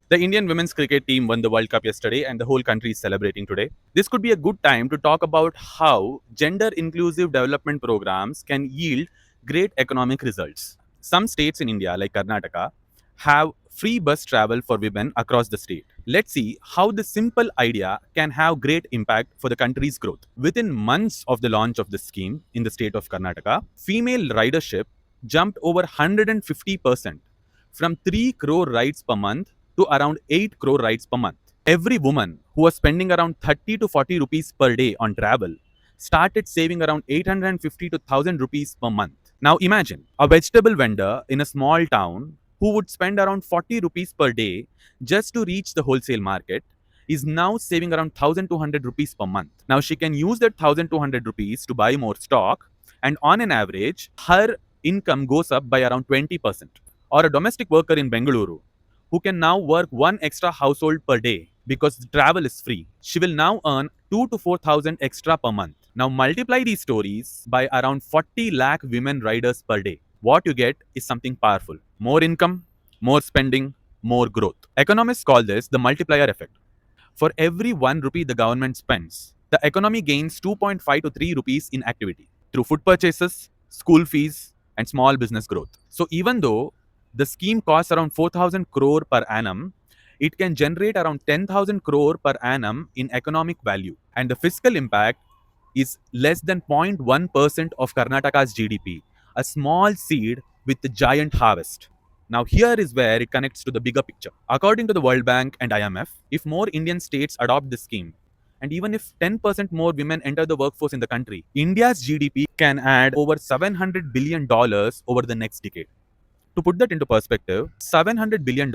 The Indian women's cricket team won the World Cup yesterday and the whole country is celebrating today. This could be a good time to talk about how gender inclusive development programs can yield great economic results. Some states in India, like Karnataka, have free bus travel for women across the state. Let's see how this simple idea can have great impact for the country's growth. Within months of the launch of this scheme in the state of Karnataka, female ridership jumped over 150% from 3 crore rides per month to around 8 crore rides per month. Every woman who was spending around 30 to 40 rupees per day on travel started saving around 850 to 1000 rupees per month. Now imagine a vegetable vendor in a small town who would spend around 40 rupees per day just to reach the wholesale market is now saving around 1200 rupees per month. Now she can use that 1200 rupees to buy more stock, and on an average her income goes up by around 20%. Or a domestic worker in Bengaluru who can now work one extra household per day because the travel is free. She will now earn 2 to 4,000 extra per month. Now multiply these stories by around 40 lakh women riders per day. What you get is something powerful. More income, more spending, more growth. Economists call this the multiplier effect. For every 1 rupee the government spends, the economy gains 2.5 to 3 rupees in activity through food purchases, school fees, and small business growth. So even though the scheme costs around 4,000 crore per annum, it can generate around 10,000 crore per annum in economic value. And the fiscal impact is less than 0.1% of Karnataka's GDP, a small seed with a giant harvest. Now, here is where it connects to the bigger picture. According to the World Bank and IMF, if more Indian states adopt this scheme, and even if 10% more women enter the workforce in the country, India's GDP can add over $700 billion over the next decade. To put that into perspective, $700 billion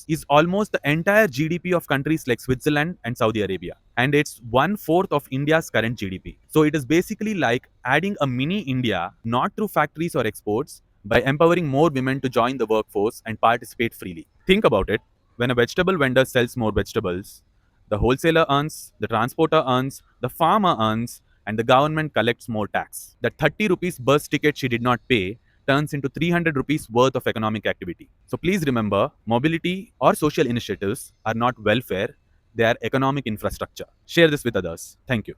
is almost the entire GDP of countries like Switzerland and Saudi Arabia. And it's 1/4 of India's current GDP. So it is basically like adding a mini India, not through factories or exports, by empowering more women to join the workforce and participate freely. Think about it. When a vegetable vendor sells more vegetables, the wholesaler earns, the transporter earns, the farmer earns, and the government collects more tax. That 30 rupees bus ticket she did not pay turns into 300 rupees worth of economic activity. So please remember, mobility or social initiatives are not welfare, they are economic infrastructure. Share this with others. Thank you.